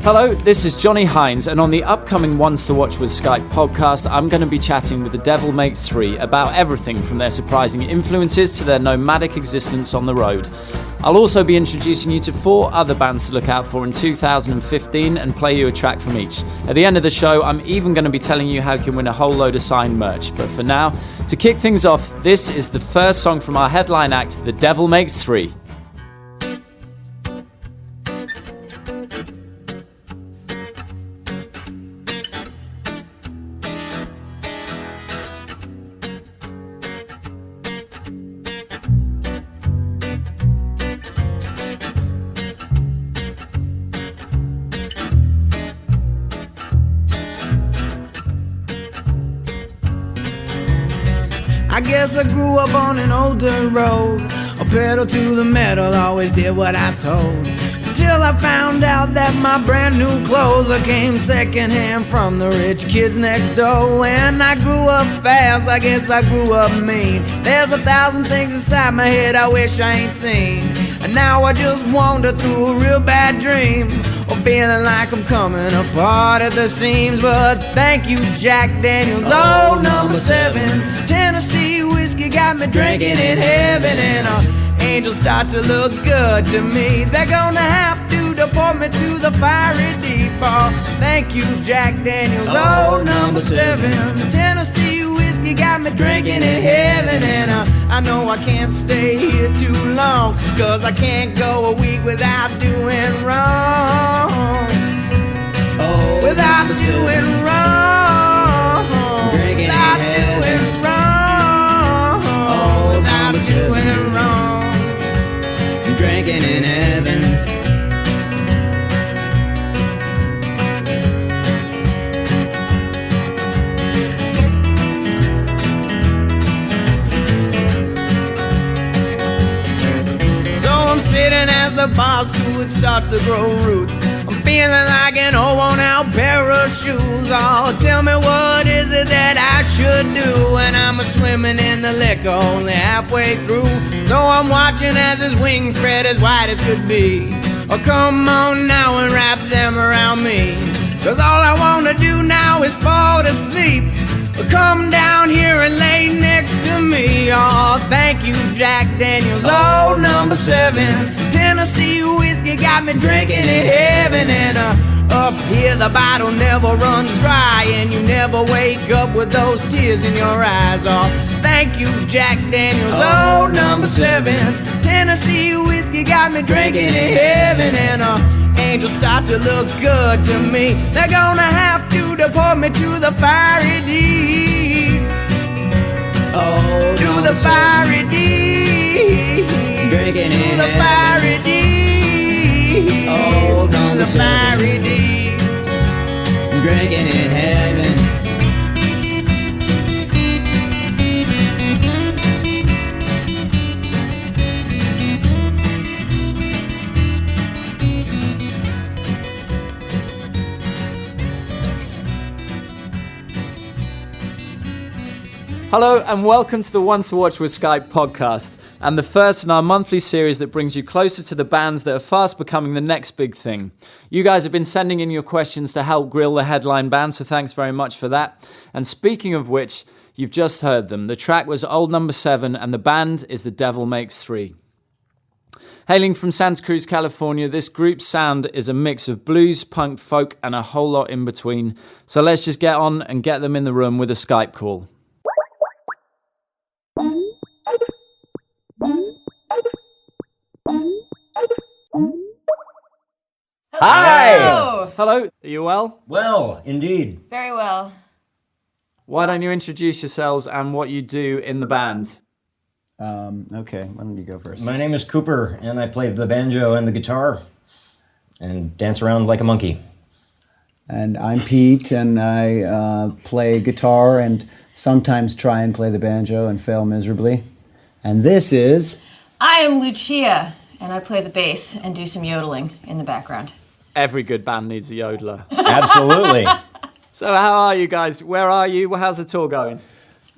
Hello, this is Johnny Hines, and on the upcoming Ones to Watch with Skype podcast, I'm going to be chatting with the Devil Makes Three about everything from their surprising influences to their nomadic existence on the road. I'll also be introducing you to 4 other bands to look out for in 2015 and play you a track from each. At the end of the show, I'm even going to be telling you how you can win a whole load of signed merch. But for now, to kick things off, this is the first song from our headline act, The Devil Makes Three. I guess I grew up on an older road. A pedal to the metal, always did what I was told. Until I found out that my brand new clothes came secondhand from the rich kids next door. When I grew up fast, I guess I grew up mean. There's 1,000 things inside my head I wish I ain't seen. And now I just wander through a real bad dream, or feeling like I'm coming apart at the seams. But thank you, Jack Daniels, oh, number 7. Tennessee whiskey got me drinking in heaven, and angels start to look good to me. They're gonna have to deport me to the fiery deep. Oh, thank you, Jack Daniels, oh, number 7. Tennessee whiskey got me drinking in heaven, and I know I can't stay here too long, 'cause I can't go a week without doing wrong. Oh, without doing wrong. Drinking without doing wrong. Oh, without doing wrong. Drinking in heaven. Sitting as the bar stool starts to grow roots, I'm feeling like an old worn-out pair of shoes. Oh, tell me what is it that I should do when I'm swimming in the liquor only halfway through. So I'm watching as his wings spread as wide as could be. Oh, come on now and wrap them around me, 'cause all I wanna do now is fall to sleep. Come down here and lay next to me. Oh, thank you, Jack Daniels, oh, number 7. Tennessee whiskey got me drinking in heaven, and up here the bottle never runs dry, and you never wake up with those tears in your eyes. Oh, thank you, Jack Daniels, oh, number 7. Tennessee whiskey got me drinking in heaven, and angels start to look good to me. They're gonna have to deport me to the fiery deeps. Oh, to the fiery deeps. Drinking in the fiery deeps. Oh, to the fiery deeps. Drinking in heaven. Hello and welcome to the Ones to Watch with Skype podcast, and the first in our monthly series that brings you closer to the bands that are fast becoming the next big thing. You guys have been sending in your questions to help grill the headline band, so thanks very much for that. And speaking of which, you've just heard them. The track was Old Number 7 and the band is The Devil Makes Three. Hailing from Santa Cruz, California, this group's sound is a mix of blues, punk, folk and a whole lot in between. So let's just get on and get them in the room with a Skype call. Hi! Hello, are you well? Well, indeed. Very well. Why don't you introduce yourselves and what you do in the band? Okay, why don't you go first? My name is Cooper, and I play the banjo and the guitar and dance around like a monkey. And I'm Pete, and I play guitar and sometimes try and play the banjo and fail miserably. And this is... I am Lucia, and I play the bass and do some yodeling in the background. Every good band needs a yodeler. Absolutely. So how are you guys? Where are you? How's the tour going?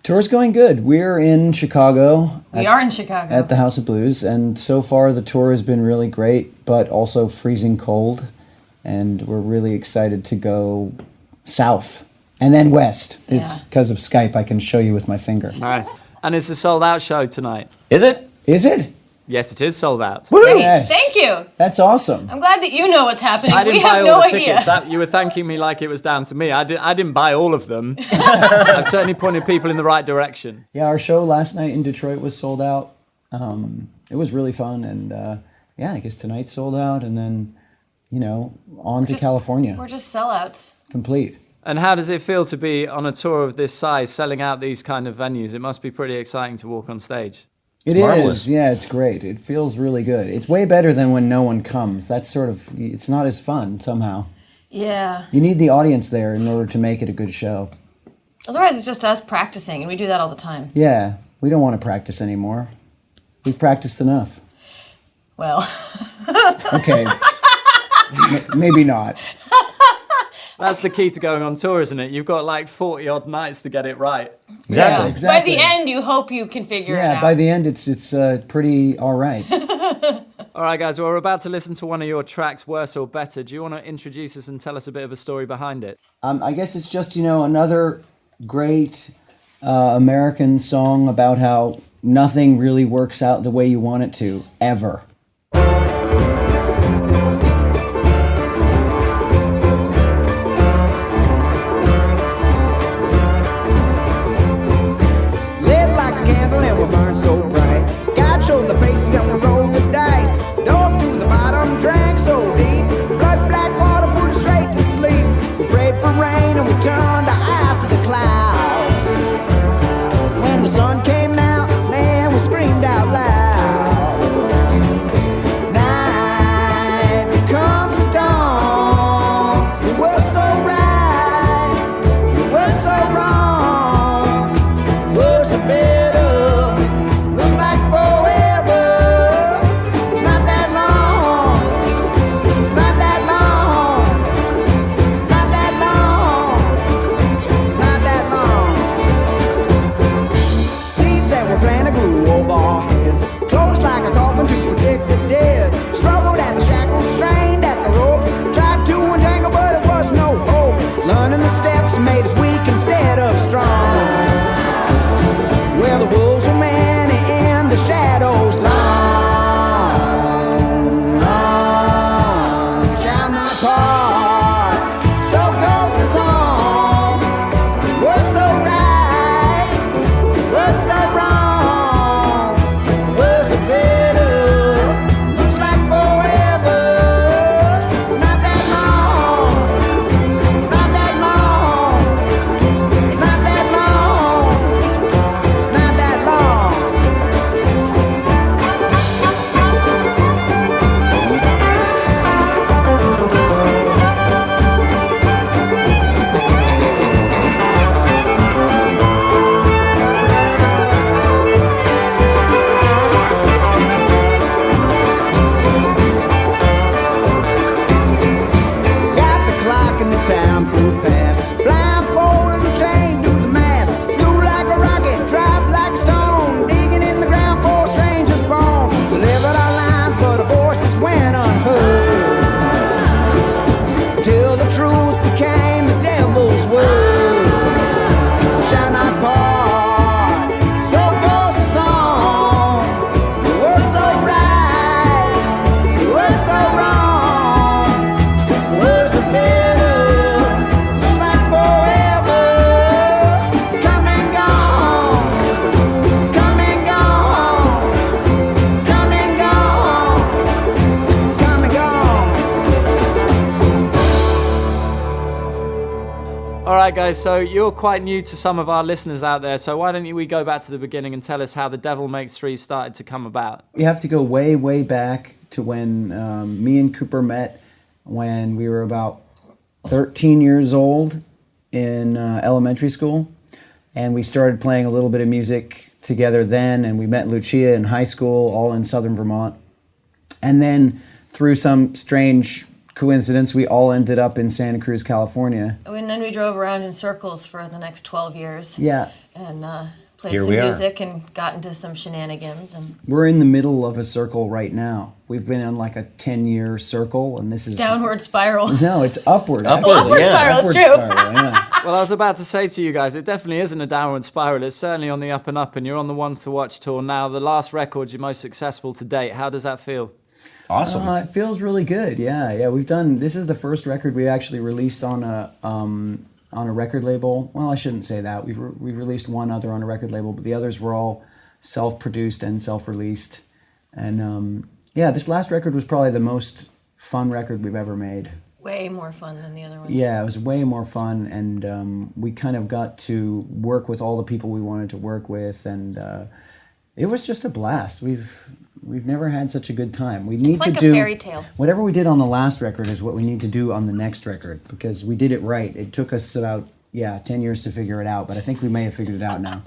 Tour's going good. We're in Chicago. We are in Chicago. At the House of Blues, and so far the tour has been really great, but also freezing cold, and we're really excited to go south and then west. It's because of Skype. I can show you with my finger. Nice. And it's a sold-out show tonight. Is it? Is it? Yes, it is sold out. Great. Yes. Thank you. That's awesome. I'm glad that you know what's happening. I didn't We buy have all no the idea. tickets. You were thanking me like it was down to me. I didn't buy all of them. I've certainly pointed people in the right direction. Yeah, our show last night in Detroit was sold out. It was really fun, and I guess tonight's sold out, and then, on to California. We're just sellouts. Complete. And how does it feel to be on a tour of this size, selling out these kind of venues? It must be pretty exciting to walk on stage. It marvelous. is. Yeah, it's great. It feels really good. It's way better than when no one comes. That's it's not as fun somehow. Yeah. You need the audience there in order to make it a good show. Otherwise, it's just us practicing, and we do that all the time. Yeah, we don't want to practice anymore. We've practiced enough. Well, Okay. Maybe not. That's the key to going on tour, isn't it? You've got like 40-odd nights to get it right. Exactly. Exactly. by the end, you hope you can figure it Yeah, out. by the end, it's pretty all right. All right, guys, well, we're about to listen to one of your tracks, Worse or Better. Do you want to introduce us and tell us a bit of a story behind it? I guess it's just, another great American song about how nothing really works out the way you want it to, ever. Lit like a candle and we burn so bright. God showed the faces and we rolled the dice. Dove to the bottom, drank so deep. Blood black water put us straight to sleep. We prayed for rain and we turned our eyes to the clouds. When the sun came out, man, we screamed out loud. Night becomes the dawn. We were so right, we were so wrong. Was a better, was like forever. It's not that long, it's not that long, it's not that long, it's not that long. Seeds that were planted grew over our heads, closed like a coffin to protect the dead. Struggled at the shackles, strained at the rope, tried to untangle but it was no hope. Learning the steps made us weak instead of strong. Well, the wolves were many in the shadows long, long shall not part. So goes the song. We're so right, we're so wrong. We're so bitter, looks like forever. It's not that long, it's not that long, it's not that long. It's not that long. Got the clock and the time flew past. Blindfolded and chained to the mast. Flew like a rocket, dropped like a stone. Digging in the ground for a stranger's bone. Delivered our lines, but our voices went unheard. Till the truth became the devil's word. Shall not part. So goes the song. We're so right. We're so wrong. Words are bitter, it's like forever. It's come and gone, it's come and gone, it's come and gone, it's come and gone. All right, guys, so you're quite new to some of our listeners out there, so why don't we go back to the beginning and tell us how The Devil Makes Three started to come about? You have to go way, way back to when me and Cooper met when we were about 13 years old in elementary school. And we started playing a little bit of music together then, and we met Lucia in high school, all in southern Vermont. And then through some strange coincidence, we all ended up in Santa Cruz, California. And then we drove around in circles for the next 12 years. Yeah. and played Here some we are. music and got into some shenanigans. And We're in the middle of a circle right now. We've been on like a 10-year circle, and this is downward spiral. No, it's upward. Upward, actually. yeah. Spiral, it's Upward true. spiral, yeah. Well, I was about to say to you guys, it definitely isn't a downward spiral. It's certainly on the up and up, and you're on the Ones to Watch tour now. The last record's your most successful to date. How does that feel? Awesome. It feels really good. Yeah. We've done. This is the first record we actually released on a record label. Well, I shouldn't say that. We've released one other on a record label, but the others were all self-produced and self-released. And this last record was probably the most fun record we've ever made. Way more fun than the other ones. Yeah, it was way more fun, and we kind of got to work with all the people we wanted to work with, and it was just a blast. We've never had such a good time. We need It's like to a do fairy tale. whatever we did on the last record is what we need to do on the next record, because we did it right. It took us about 10 years to figure it out, but I think we may have figured it out now.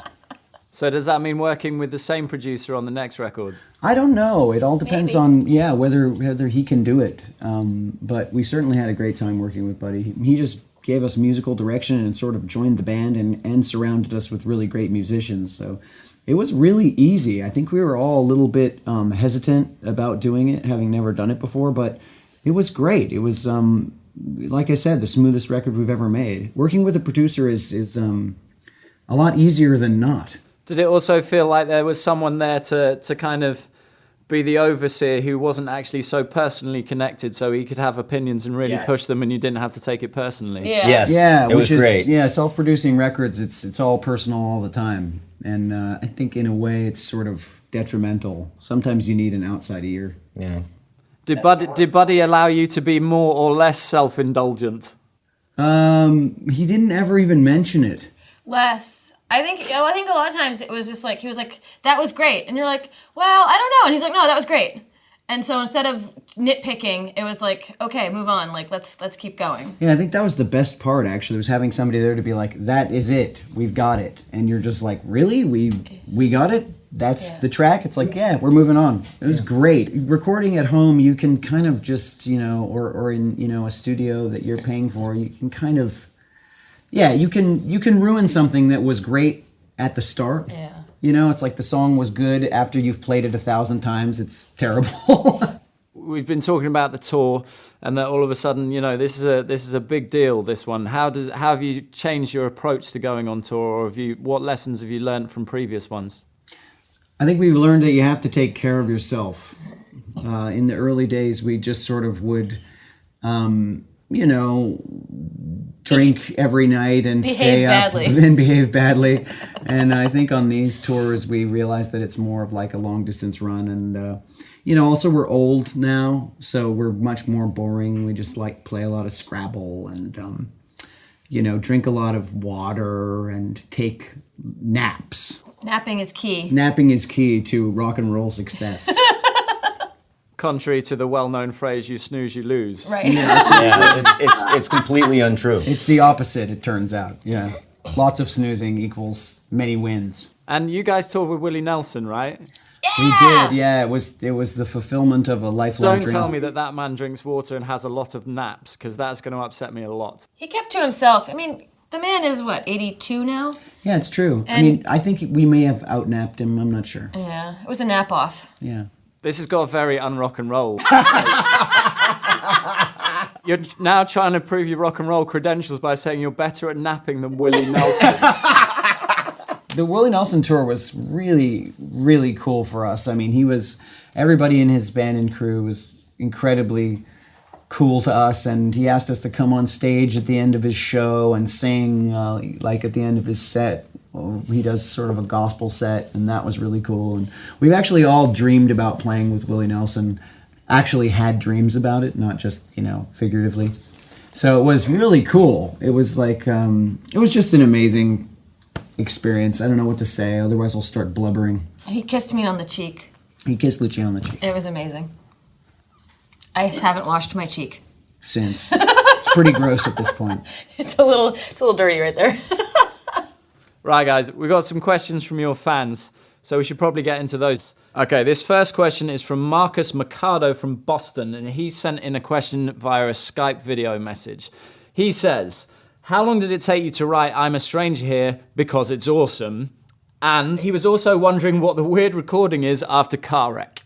So does that mean working with the same producer on the next record? I don't know. It all depends Maybe. on whether he can do it. But we certainly had a great time working with Buddy. He just gave us musical direction and sort of joined the band and surrounded us with really great musicians. So it was really easy. I think we were all a little bit hesitant about doing it, having never done it before, but it was great. It was, like I said, the smoothest record we've ever made. Working with a producer is a lot easier than not. Did it also feel like there was someone there to kind of be the overseer who wasn't actually so personally connected, so he could have opinions and really push them and you didn't have to take it personally? Yeah. Yes. Yeah, it was great. Yeah, self-producing records, it's all personal all the time. And I think in a way it's sort of detrimental. Sometimes you need an outside ear. Yeah. Did Buddy allow you to be more or less self-indulgent? He didn't ever even mention it. Less. I think a lot of times it was just like, he was like, that was great. And you're like, well, I don't know. And he's like, no, that was great. And so instead of nitpicking, it was like, okay, move on. Like, let's keep going. Yeah, I think that was the best part, actually, was having somebody there to be like, that is it. We've got it. And you're just like, really? We got it? That's the track? It's like, yeah, we're moving on. It was great. Recording at home, you can kind of just, or in, a studio that you're paying for, you can kind of, you can ruin something that was great at the start. Yeah. It's like the song was good. After you've played it 1,000 times, it's terrible. We've been talking about the tour, and that all of a sudden, this is a big deal. This one. How have you changed your approach to going on tour, or what lessons have you learned from previous ones? I think we've learned that you have to take care of yourself. In the early days, we just sort of would, drink every night and stay up and behave badly. And I think on these tours, we realized that it's more of like a long distance run. And, also we're old now, so we're much more boring. We just play a lot of Scrabble and, drink a lot of water and take naps. Napping is key. Napping is key to rock and roll success. Contrary to the well-known phrase, you snooze, you lose. Right. It's completely untrue. It's the opposite, it turns out. Yeah. Lots of snoozing equals many wins. And you guys toured with Willie Nelson, right? We did, yeah. It was the fulfillment of a lifelong dream. Don't tell me that man drinks water and has a lot of naps, because that's going to upset me a lot. He kept to himself. I mean, the man is, 82 now? Yeah, it's true. And I think we may have outnapped him. I'm not sure. Yeah, it was a nap off. Yeah. This has got very un-rock and roll. You're now trying to prove your rock and roll credentials by saying you're better at napping than Willie Nelson. The Willie Nelson tour was really, really cool for us. I mean, everybody in his band and crew was incredibly cool to us, and he asked us to come on stage at the end of his show and sing, at the end of his set. He does sort of a gospel set, and that was really cool. And we've actually all dreamed about playing with Willie Nelson, actually had dreams about it, not just, figuratively. So it was really cool. It was it was just an amazing experience. I don't know what to say, otherwise I'll start blubbering. He kissed me on the cheek. He kissed Lucia on the cheek. It was amazing. I haven't washed my cheek. Since. It's pretty gross at this point. It's a little dirty right there. Right, guys, we've got some questions from your fans, so we should probably get into those. Okay, this first question is from Marcus Mercado from Boston, and he sent in a question via a Skype video message. He says, How long did it take you to write I'm a Stranger Here because it's awesome? And he was also wondering what the weird recording is after Car Wreck.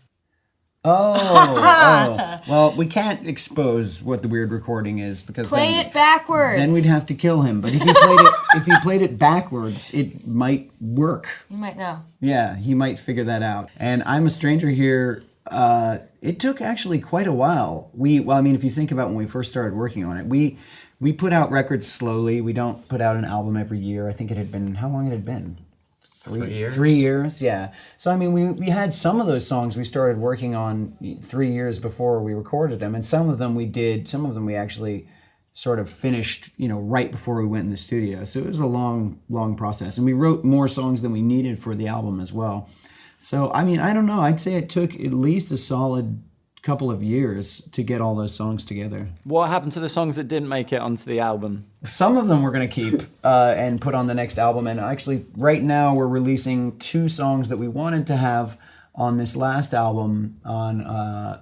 Oh. Well, we can't expose what the weird recording is because Play it backwards. then we'd have to kill him. But if he played it backwards, it might work. You might know. Yeah, he might figure that out. And I'm a Stranger Here. It took actually quite a while. If you think about when we first started working on it, we put out records slowly. We don't put out an album every year. I think it had been, how long it had been? 3 years. 3 years, yeah. So we had some of those songs we started working on 3 years before we recorded them, and some of them we actually sort of finished, right before we went in the studio. So it was a long, long process, and we wrote more songs than we needed for the album as well. So I don't know. I'd say it took at least a solid couple of years to get all those songs together. What happened to the songs that didn't make it onto the album? Some of them we're going to keep and put on the next album. And actually, right now, we're releasing 2 songs that we wanted to have on this last album on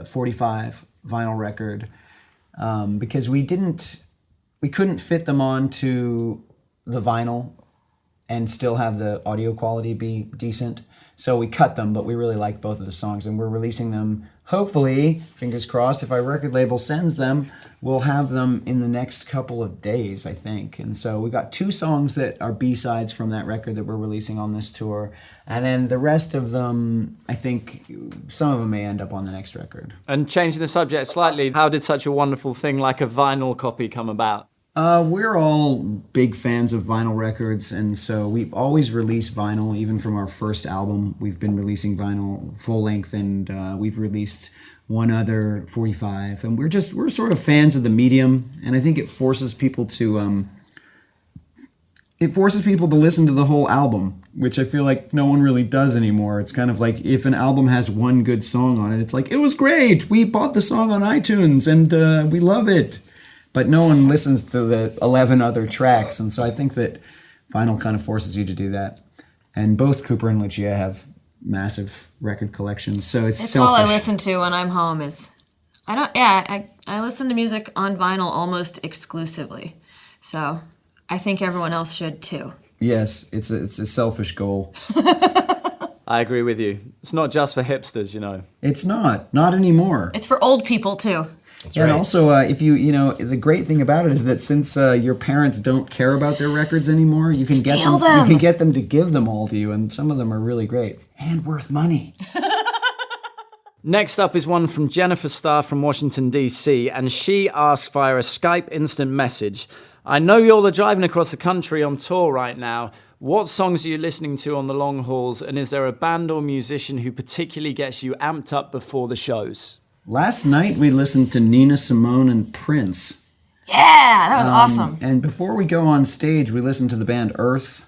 45 vinyl record because we couldn't fit them onto the vinyl and still have the audio quality be decent. So we cut them, but we really like both of the songs, and we're releasing them, hopefully, fingers crossed, if our record label sends them, we'll have them in the next couple of days, I think. And so we got 2 songs that are B-sides from that record that we're releasing on this tour, and then the rest of them, I think, some of them may end up on the next record. And changing the subject slightly, how did such a wonderful thing like a vinyl copy come about? We're all big fans of vinyl records, and so we've always released vinyl. Even from our first album, we've been releasing vinyl full length, and we've released one other 45. And we're sort of fans of the medium, and I think it forces people to listen to the whole album, which I feel like no one really does anymore. It's kind of like if an album has one good song on it, it's like, it was great, we bought the song on iTunes, and we love it. But no one listens to the 11 other tracks, and so I think that vinyl kind of forces you to do that. And both Cooper and Lucia have massive record collections, so it's selfish. All I listen to when I'm home is, I listen to music on vinyl almost exclusively. So I think everyone else should too. Yes, it's a selfish goal. I agree with you. It's not just for hipsters, It's not anymore. It's for old people too. That's right. And also, if the great thing about it is that since your parents don't care about their records anymore, you can get them. You can get them to give them all to you, and some of them are really great and worth money. Next up is one from Jennifer Starr from Washington, D.C., and she asked via a Skype instant message, I know you all are driving across the country on tour right now. What songs are you listening to on the long hauls, and is there a band or musician who particularly gets you amped up before the shows? Last night we listened to Nina Simone and Prince. Yeah, that was awesome. And before we go on stage, we listened to the band Earth.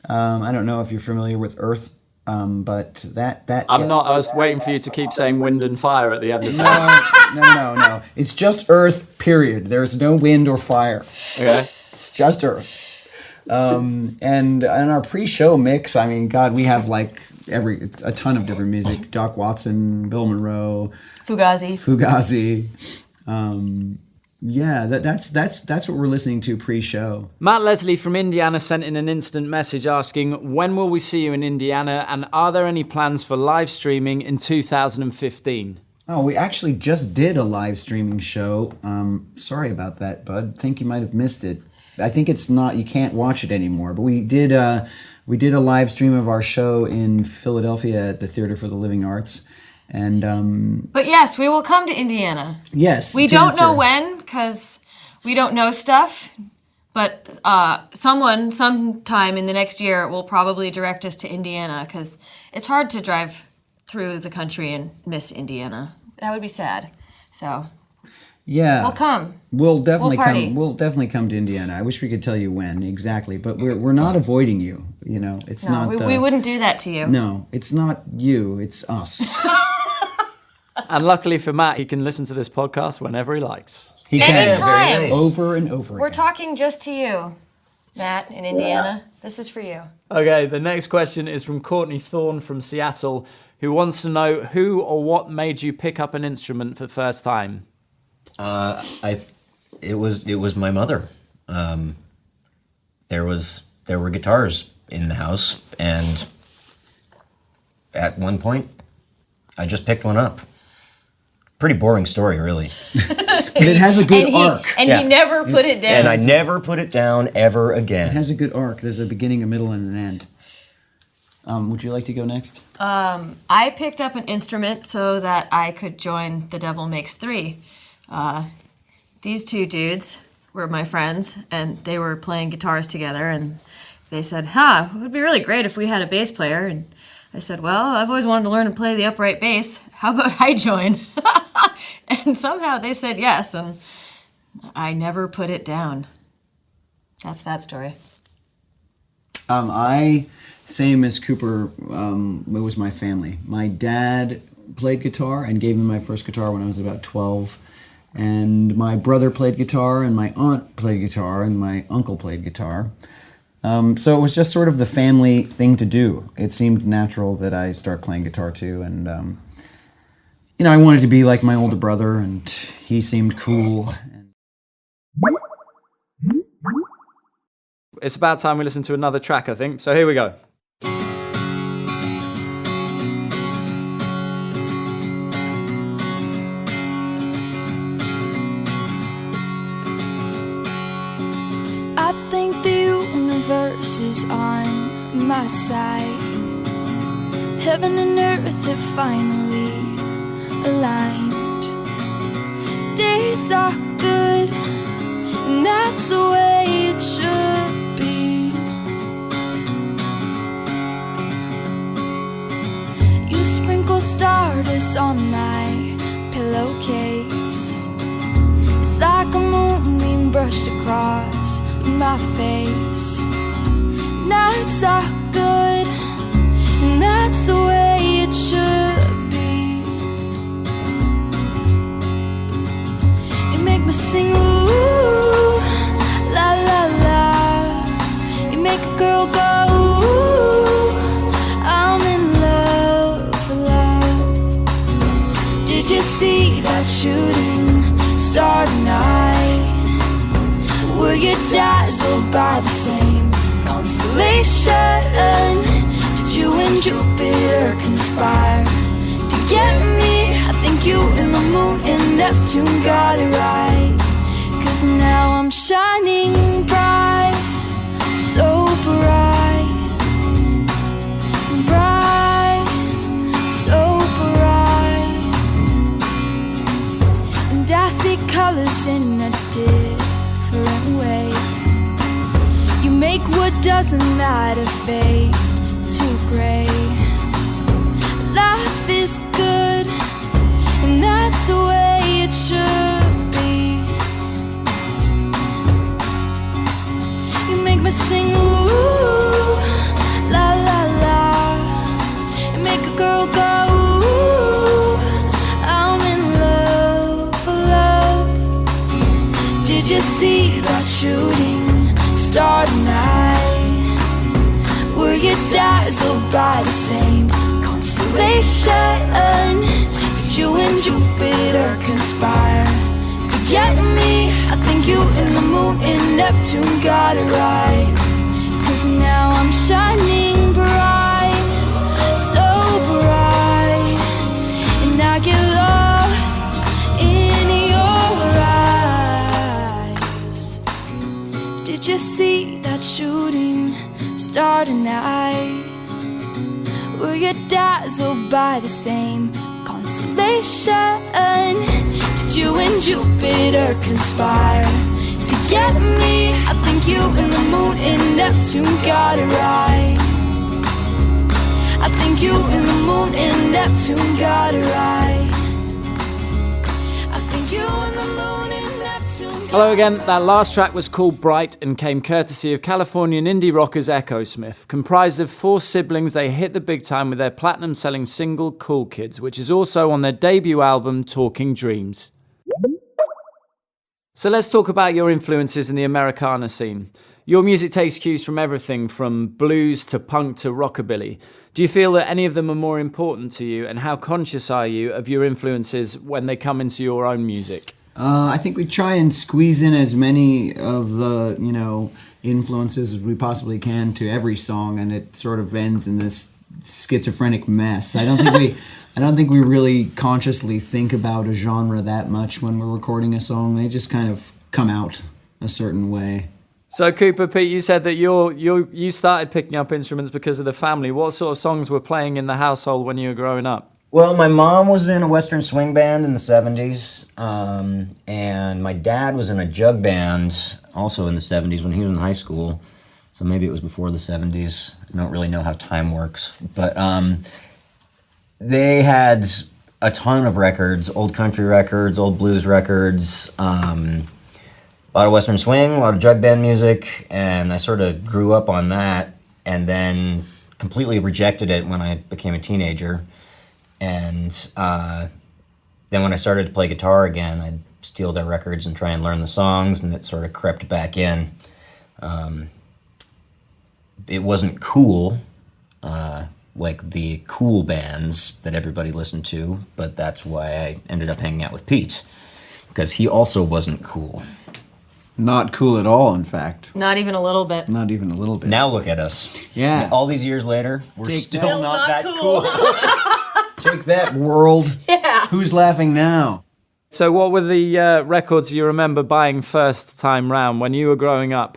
I don't know if you're familiar with Earth, but that. I'm not. I was waiting for you to keep saying Wind and Fire at the end of that. No. It's just Earth. Period. There's no wind or fire. Okay. It's just Earth. And in our pre-show mix, God, we have like a ton of different music. Doc Watson, Bill Monroe. Fugazi. That's what we're listening to pre-show. Matt Leslie from Indiana sent in an instant message asking, when will we see you in Indiana, and are there any plans for live streaming in 2015? Oh, we actually just did a live streaming show. Sorry about that, bud. I think you might have missed it. I think it's not, you can't watch it anymore, but we did a live stream of our show in Philadelphia at the Theater for the Living Arts. And but yes, we will come to Indiana. Yes. We don't know when, because we don't know stuff. But sometime in the next year will probably direct us to Indiana, because it's hard to drive through the country and miss Indiana. That would be sad. So yeah, we'll come. We'll definitely party. come. We'll definitely come to Indiana. I wish we could tell you when exactly, but we're not avoiding you. It's not. We wouldn't do that to you. No, it's not you. It's us. And luckily for Matt, he can listen to this podcast whenever he likes. He can. Anytime. Very nice. Over and over We're again. talking just to you, Matt, in Indiana. This is for you. Okay, the next question is from Courtney Thorne from Seattle, who wants to know who or what made you pick up an instrument for the first time. It was my mother. there were guitars in the house, and at one point, I just picked one up. Pretty boring story, really. But it has a good arc. And Yeah. he never put it down. And I never put it down ever again. It has a good arc. There's a beginning, a middle, and an end. Would you like to go next? I picked up an instrument so that I could join The Devil Makes Three. These two dudes were my friends, and they were playing guitars together, and they said, it would be really great if we had a bass player. And I said, well, I've always wanted to learn to play the upright bass. How about I join? And somehow they said yes, and I never put it down. That's that story. Same as Cooper, it was my family. My dad played guitar and gave me my first guitar when I was about 12. And my brother played guitar, and my aunt played guitar, and my uncle played guitar. So it was just sort of the family thing to do. It seemed natural that I start playing guitar too. And, I wanted to be like my older brother, and he seemed cool. It's about time we listen to another track, I think. So here we go. I think the universe is on my side. Heaven and earth have finally aligned. Days are good, and that's the way it should be. You sprinkle stardust on my pillowcase. It's like a moonbeam brushed across my face. Nights are good, and that's the way it should be. You make me sing ooh, la la la. You make a girl go ooh, I'm in love, love. Did you see that shooting star tonight? Were you dazzled by the same constellation? Did you and Jupiter conspire to get me? I think you and the moon and Neptune got it right. 'Cause now I'm shining bright, so bright, bright, so bright. And I see colors in a different way. You make what doesn't matter fade to gray. Life is good, and that's the way it should be. You make me sing ooh, la la la. You make a girl go ooh, I'm in love, love. Did you see that shooting star tonight? Were you dazzled by the same constellation? Did you and Jupiter conspire to get me? I think you and the moon and Neptune got it right. 'Cause now I'm shining bright, so bright. And I get lost in your eyes. Did you see that shooting star tonight? Were you dazzled by the same constellation? Did you and Jupiter conspire to get me? I think you and the moon and Neptune got it right. I think you and the moon and Neptune got it right. I think you and the moon and Neptune. Hello again. That last track was called Bright and came courtesy of Californian indie rockers Echosmith. Comprised of 4 siblings, they hit the big time with their platinum-selling single Cool Kids, which is also on their debut album Talking Dreams. So let's talk about your influences in the Americana scene. Your music takes cues from everything from blues to punk to rockabilly. Do you feel that any of them are more important to you, and how conscious are you of your influences when they come into your own music? I think we try and squeeze in as many of the, influences as we possibly can to every song, and it sort of ends in this schizophrenic mess. I don't think we really consciously think about a genre that much when we're recording a song. They just kind of come out a certain way. So Cooper, Pete, you said that you started picking up instruments because of the family. What sort of songs were playing in the household when you were growing up? Well, my mom was in a Western swing band in the 70s, and my dad was in a jug band also in the 70s when he was in high school. So maybe it was before the 70s. I don't really know how time works. But they had a ton of records, old country records, old blues records, a lot of Western swing, a lot of jug band music, and I sort of grew up on that and then completely rejected it when I became a teenager. And then when I started to play guitar again, I'd steal their records and try and learn the songs, and it sort of crept back in. It wasn't cool, like the cool bands that everybody listened to, but that's why I ended up hanging out with Pete, because he also wasn't cool. Not cool at all, in fact. Not even a little bit. Not even a little bit. Now look at us. Yeah. All these years later, we're Take still that. not that cool. Take that, world. Yeah. Who's laughing now? So what were the records you remember buying first time round when you were growing up?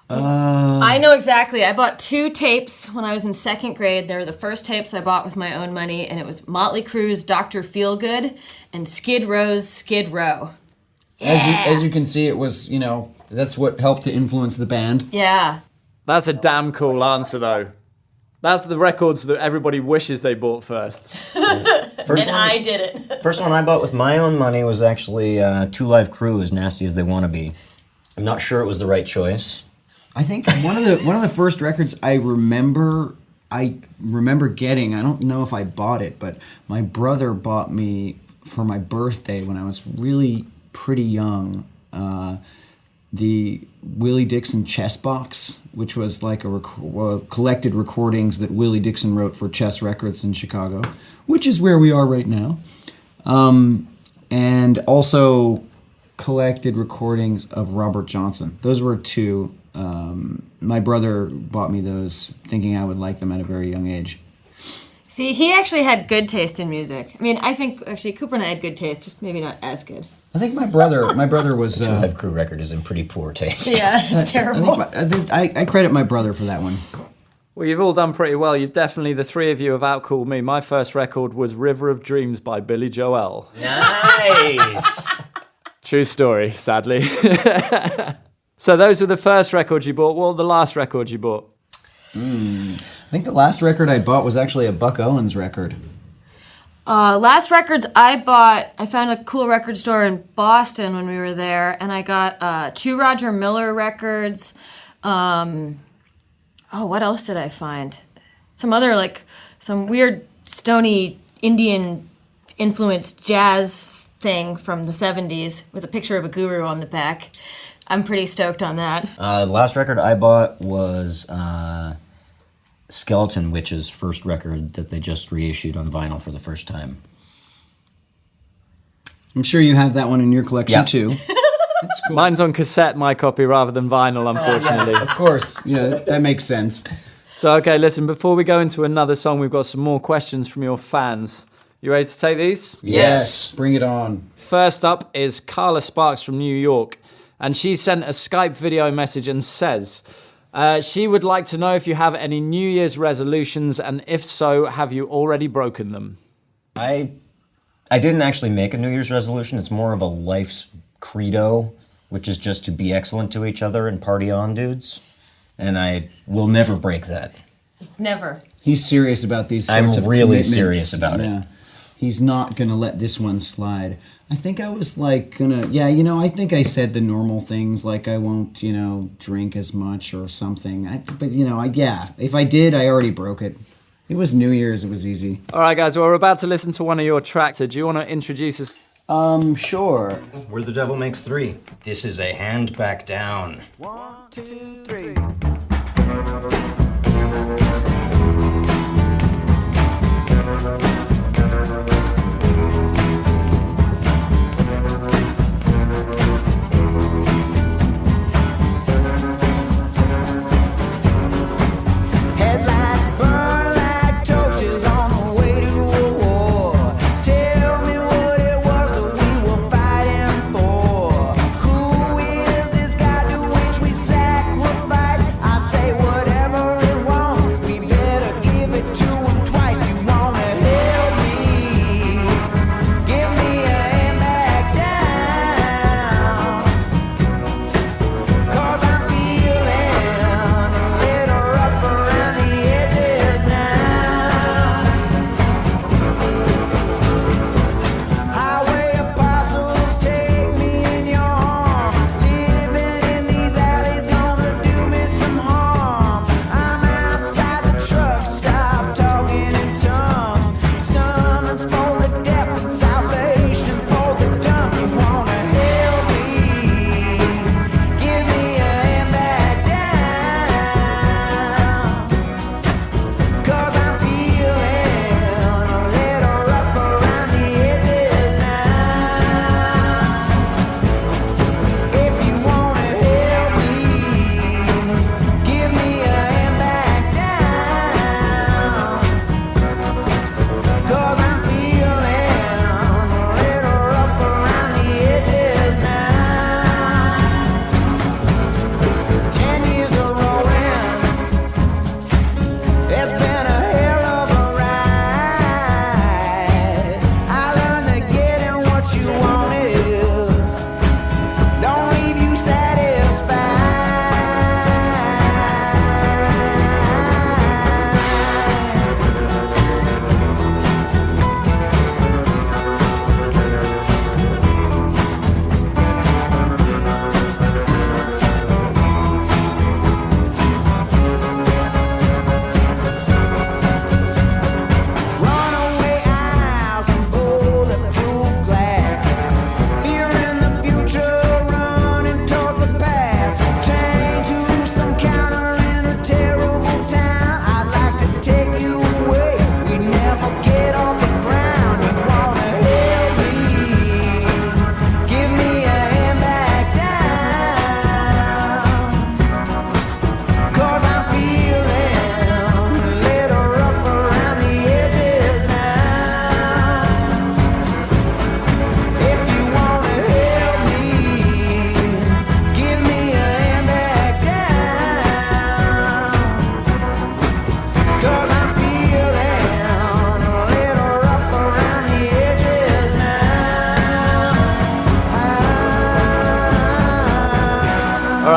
I know exactly. I bought 2 tapes when I was in 2nd grade. They were the first tapes I bought with my own money, and it was Motley Crue's Dr. Feelgood and Skid Row's Skid Row. Yeah. As you can see, it was, that's what helped to influence the band. Yeah. That's a damn cool answer, though. That's the records that everybody wishes they bought first. I did it. First one I bought with my own money was actually Two Live Crew, As Nasty As They Want to Be. I'm not sure it was the right choice. I think one of the first records I remember getting, I don't know if I bought it, but my brother bought me for my birthday when I was really pretty young, the Willie Dixon Chess Box, which was like a collected recordings that Willie Dixon wrote for Chess Records in Chicago, which is where we are right now, and also collected recordings of Robert Johnson. Those were 2. My brother bought me those, thinking I would like them at a very young age. See, he actually had good taste in music. I mean, I think actually Cooper and I had good taste, just maybe not as good. I think my brother was. Two Live Crew record is in pretty poor taste. Yeah, it's terrible. I credit my brother for that one. Well, you've all done pretty well. You've definitely, the 3 of you have outcooled me. My first record was River of Dreams by Billy Joel. Nice! True story, sadly. So those were the first records you bought. What were the last records you bought? I think the last record I bought was actually a Buck Owens record. Last records I bought, I found a cool record store in Boston when we were there, and I got 2 Roger Miller records. What else did I find? Some other, some weird stony Indian influenced jazz thing from the 70s with a picture of a guru on the back. I'm pretty stoked on that. The last record I bought was Skeleton Witch's first record that they just reissued on vinyl for the first time. I'm sure you have that one in your collection too. That's cool. Mine's on cassette, my copy, rather than vinyl, unfortunately. Of course, that makes sense. So, okay, listen, before we go into another song, we've got some more questions from your fans. You ready to take these? Yes, bring it on. First up is Carla Sparks from New York, and she sent a Skype video message and says, she would like to know if you have any New Year's resolutions, and if so, have you already broken them? I didn't actually make a New Year's resolution. It's more of a life's credo, which is just to be excellent to each other and party on, dudes. And I will never break that. Never. He's serious about these sorts of I'm really commitments. serious about it. He's not going to let this one slide. I think I was I think I said the normal things, like I won't, drink as much or something. If I did, I already broke it. It was New Year's, it was easy. All right, guys, well, we're about to listen to one of your tracks. Do you want to introduce us? Sure. Where the Devil Makes Three. This is A Hand Back Down. 1, 2, 3.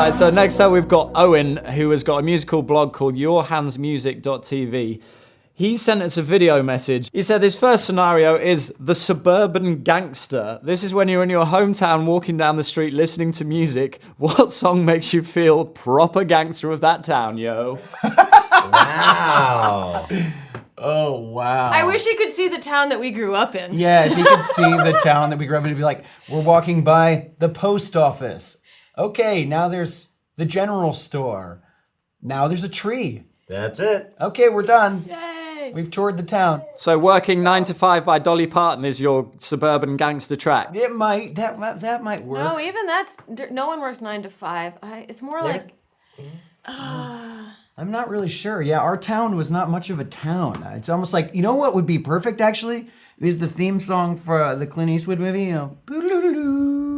right, so next up we've got Owen, who has got a musical blog called yourhandsmusic.tv. He sent us a video message. He said his first scenario is the suburban gangster. This is when you're in your hometown walking down the street listening to music. What song makes you feel proper gangster of that town, yo? Wow. Oh, wow. I wish you could see the town that we grew up in. Yeah, if you could see the town that we grew up in, it'd be like, we're walking by the post office. Okay, now there's the general store. Now there's a tree. That's it. Okay, we're done. Yay! We've toured the town. So working 9 to 5 by Dolly Parton is your suburban gangster track. It might, that might work. No, even that's, no one works 9 to 5. It's more like... I'm not really sure. Yeah, our town was not much of a town. It's almost like, you know what would be perfect, actually? Is the theme song for the Clint Eastwood movie, you know. Boo-doo-doo-doo.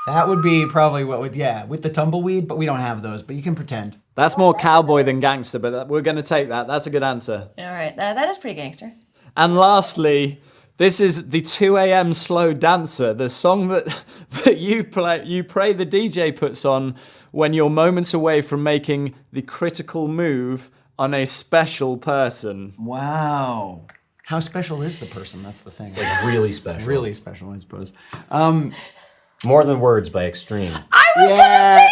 That would be probably what would, yeah, with the tumbleweed, but we don't have those, but you can pretend. That's more cowboy than gangster, but we're going to take that. That's a good answer. All right, that is pretty gangster. And lastly, this is the 2 a.m. slow dancer, the song that you pray the DJ puts on when you're moments away from making the critical move on a special person. Wow. How special is the person? That's the thing. Like really special. Really special, I suppose. More Than Words by Extreme. I was gonna say that!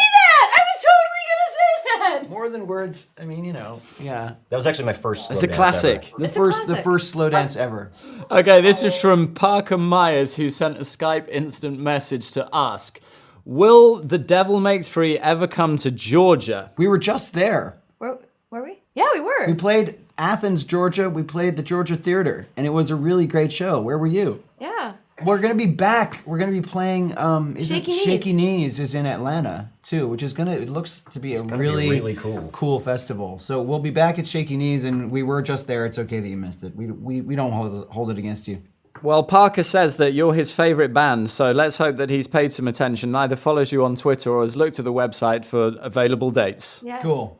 I was totally gonna say that! More than words. I mean, you know, yeah. That was actually my first slow It's a dance classic. ever. The first slow dance ever. Okay, this is from Parker Myers, who sent a Skype instant message to ask, will The Devil Make Three ever come to Georgia? We were just there. Were we? Yeah, we were. We played Athens, Georgia. We played the Georgia Theater, and it was a really great show. Where were you? Yeah. We're gonna be back. We're gonna be playing. Shaky Shaky Knees is in Atlanta too, which is gonna. It looks to be a really cool festival. So we'll be back at Shaky Knees, and we were just there. It's okay that you missed it. We don't hold it against you. Well, Parker says that you're his favorite band, so let's hope that he's paid some attention, either follows you on Twitter or has looked at the website for available dates. Yes. Cool.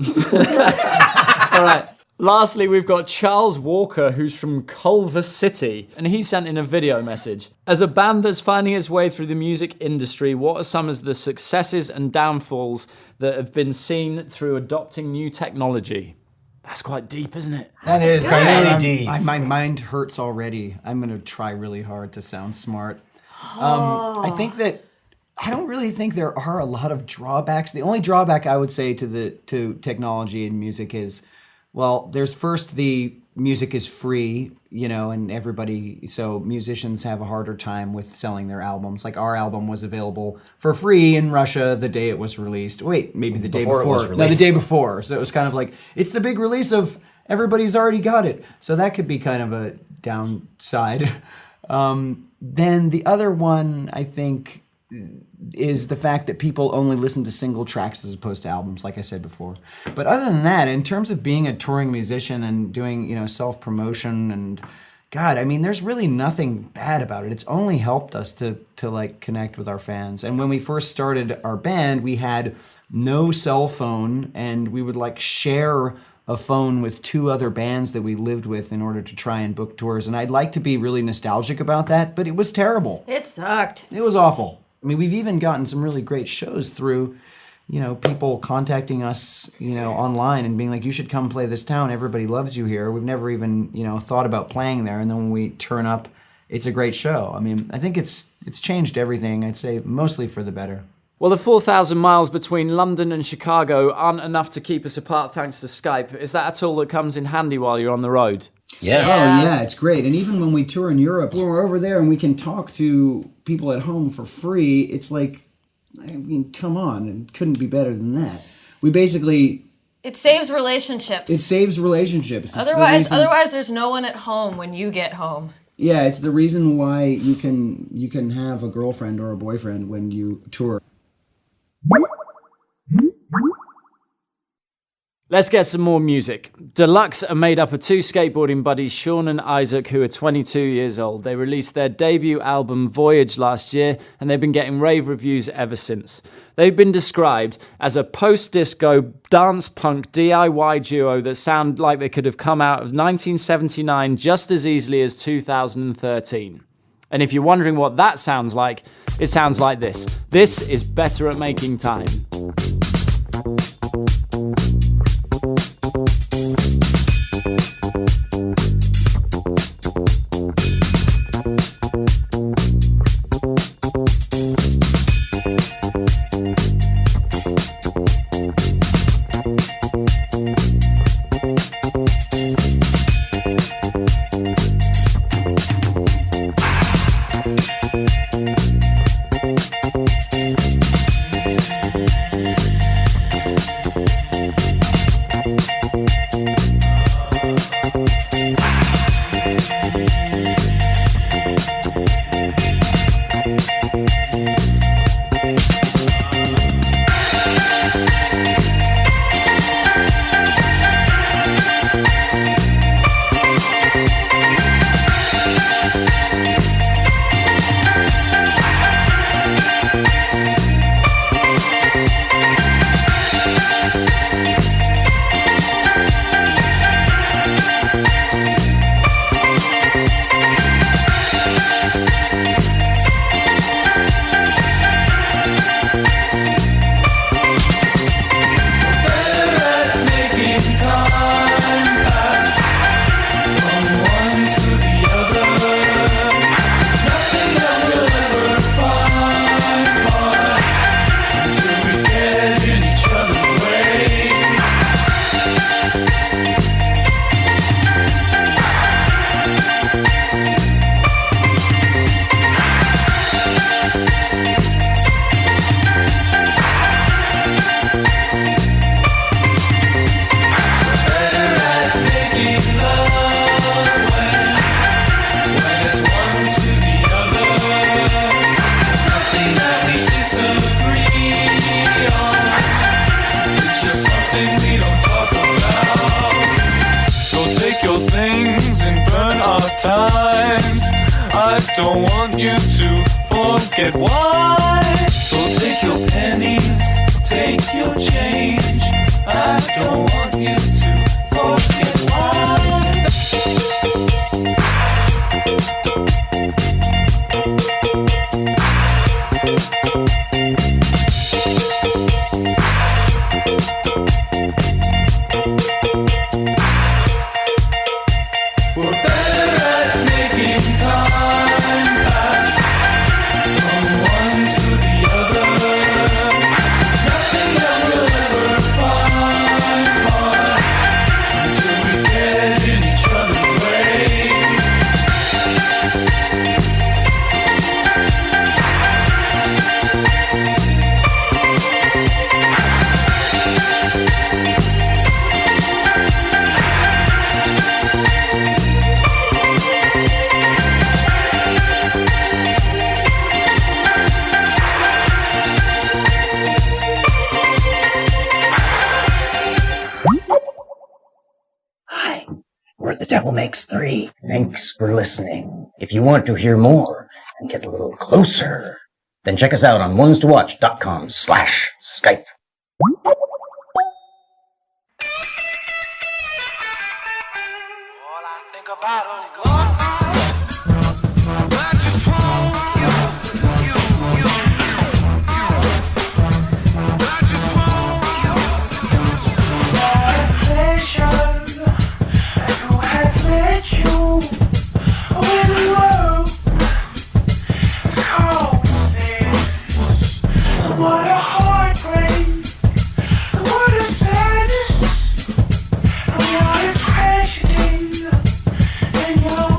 All right. Lastly, we've got Charles Walker, who's from Culver City, and he sent in a video message. As a band that's finding its way through the music industry, what are some of the successes and downfalls that have been seen through adopting new technology? That's quite deep, isn't it? That is really deep. My mind hurts already. I'm gonna try really hard to sound smart. I think that I don't really think there are a lot of drawbacks. The only drawback I would say to technology and music is, well, there's first the music is free, you know, and so musicians have a harder time with selling their albums. Like our album was available for free in Russia the day it was released. Wait, maybe the day before. No, the day before. So it was kind of like, it's the big release of everybody's already got it. So that could be kind of a downside. Then the other one, I think, is the fact that people only listen to single tracks as opposed to albums, like I said before. But other than that, in terms of being a touring musician and doing, you know, self-promotion and God, I mean, there's really nothing bad about it. It's only helped us to like connect with our fans. And when we first started our band, we had no cell phone, and we would like share a phone with 2 other bands that we lived with in order to try and book tours. And I'd like to be really nostalgic about that, but it was terrible. It sucked. It was awful. I mean, we've even gotten some really great shows through, you know, people contacting us, you know, online and being like, you should come play this town. Everybody loves you here. We've never even, you know, thought about playing there. And then when we turn up, it's a great show. I mean, I think it's changed everything. I'd say mostly for the better. Well, the 4,000 miles between London and Chicago aren't enough to keep us apart thanks to Skype. Is that a tool that comes in handy while you're on the road? Yeah. Oh, yeah, it's great. And even when we tour in Europe, when we're over there and we can talk to people at home for free, it's like, I mean, come on, it couldn't be better than that. We basically... It saves relationships. It saves relationships. Otherwise, there's no one at home when you get home. Yeah, it's the reason why you can have a girlfriend or a boyfriend when you tour. Let's get some more music. Deluxe are made up of 2 skateboarding buddies, Sean and Isaac, who are 22 years old. They released their debut album, Voyage, last year, and they've been getting rave reviews ever since. They've been described as a post-disco, dance-punk DIY duo that sound like they could have come out of 1979 just as easily as 2013. And if you're wondering what that sounds like, it sounds like this. This is Better at Making Time. Don't want you to forget why. So take your pennies, take your change. I don't want you to forget why. We're better at making time pass from one to the other. Nothing that we'll ever find hard until we get in each other's way. Hi, we're the Devil Makes 3. Thanks for listening. If you want to hear more and get a little closer, then check us out on onestowatch.com/Skype. All I think about is God. I just want you. I just want you. My pleasure to have met you. When the world is cold, what a heartbreak, what a sadness, what a tragedy, and your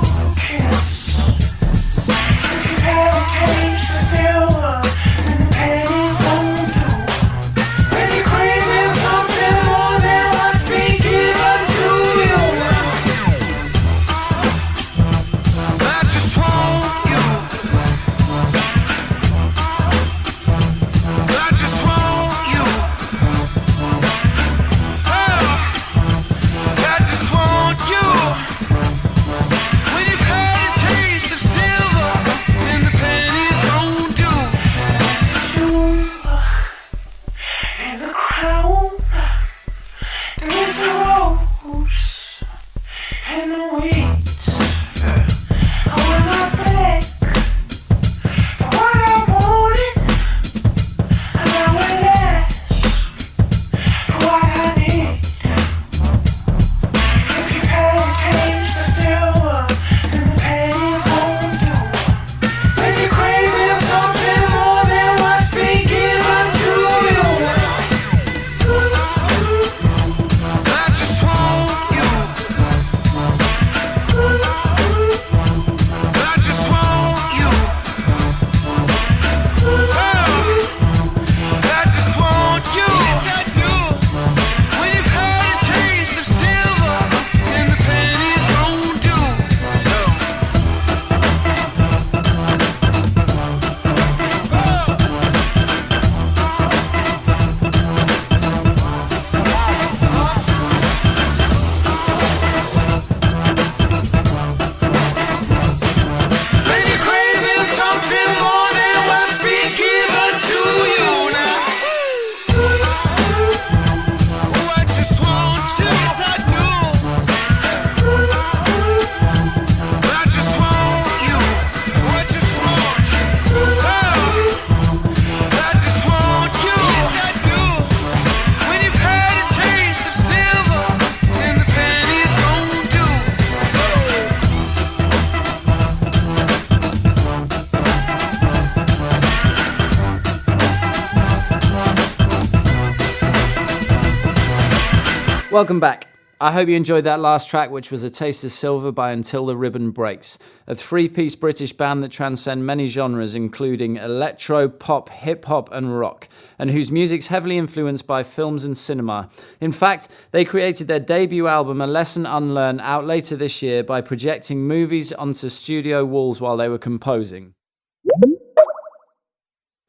Welcome back. I hope you enjoyed that last track, which was A Taste of Silver by Until the Ribbon Breaks, a three-piece British band that transcend many genres, including electro, pop, hip-hop and rock, and whose music's heavily influenced by films and cinema. In fact, they created their debut album, A Lesson Unlearned, out later this year by projecting movies onto studio walls while they were composing.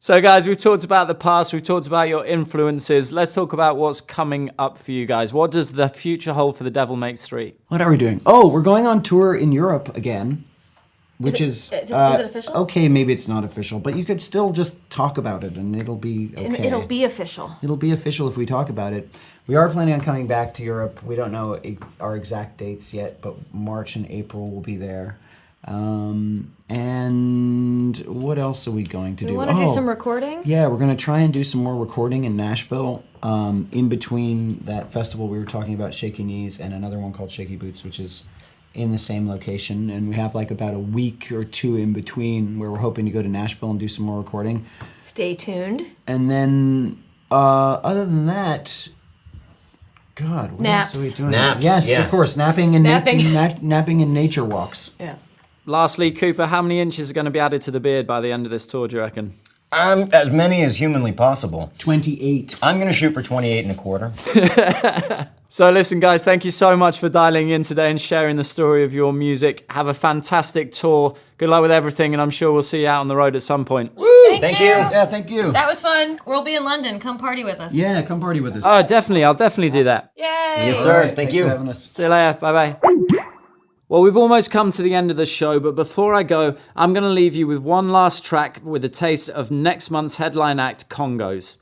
So guys, we've talked about the past, we've talked about your influences. Let's talk about what's coming up for you guys. What does the future hold for The Devil Makes Three? What are we doing? Oh, we're going on tour in Europe again, which Is it official? Okay, maybe it's not official, but you could still just talk about it and it'll be okay. It'll be official. It'll be official if we talk about it. We are planning on coming back to Europe. We don't know our exact dates yet, but March and April will be there. And what else are we going to do? We want to do some recording? Yeah, we're going to try and do some more recording in Nashville, in between that festival we were talking about, Shaky Knees, and another one called Shaky Boots, which is in the same location. And we have like about a week or two in between where we're hoping to go to Nashville and do some more recording. Stay tuned. And then, other than that, God, what Naps. else are we doing? Naps, Yes, yeah. of course, napping and napping and nature walks. Yeah. Lastly, Cooper, how many inches are going to be added to the beard by the end of this tour, do you reckon? As many as humanly possible. 28. I'm going to shoot for 28 and a quarter. So listen, guys, thank you so much for dialing in today and sharing the story of your music. Have a fantastic tour. Good luck with everything, and I'm sure we'll see you out on the road at some point. Thank you. Yeah, thank you. That was fun. We'll be in London. Come party with us. Yeah, come party with us. Oh, definitely. I'll definitely do that. Yay! Yes, sir. Thank Thanks you. for having us. See you later. Bye-bye. Well, we've almost come to the end of the show, but before I go, I'm going to leave you with one last track with a taste of next month's headline act, Congos.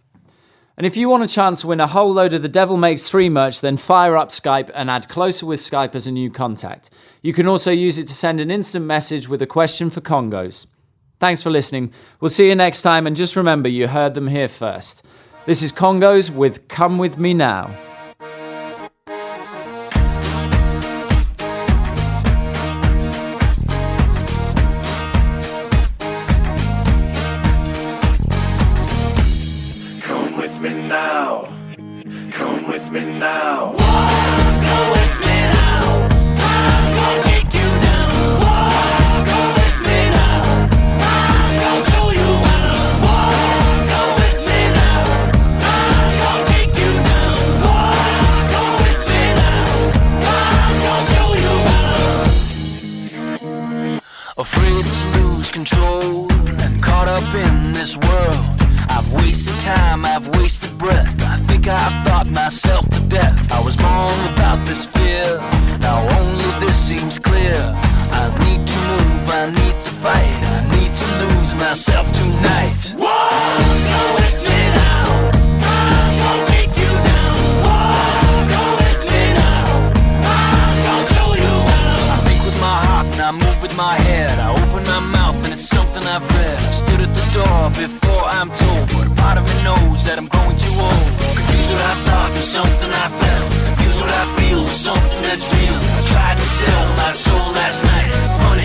And if you want a chance to win a whole load of The Devil Makes Three merch, then fire up Skype and add Closer with Skype as a new contact. You can also use it to send an instant message with a question for Congos. Thanks for listening. We'll see you next time, and just remember, you heard them here first. This is Congos with Come With Me Now. Come with me now. Come with me now. Afraid to lose control and caught up in this world. I've wasted time, I've wasted breath. I think I've thought myself to death. I was born without this fear. Now only this seems clear. I need to move, I need to fight. I need to lose myself tonight. Go with me now. I'm gonna take you down. Go with me now. I'm gonna show you how. I think with my heart and I move with my head. I open my mouth and it's something I've read. I stood at the store before I'm told, but a part of me knows that I'm growing too old. Confused what I thought with something I felt. Confused what I feel with something that's real. I tried to sell my soul last night. Funny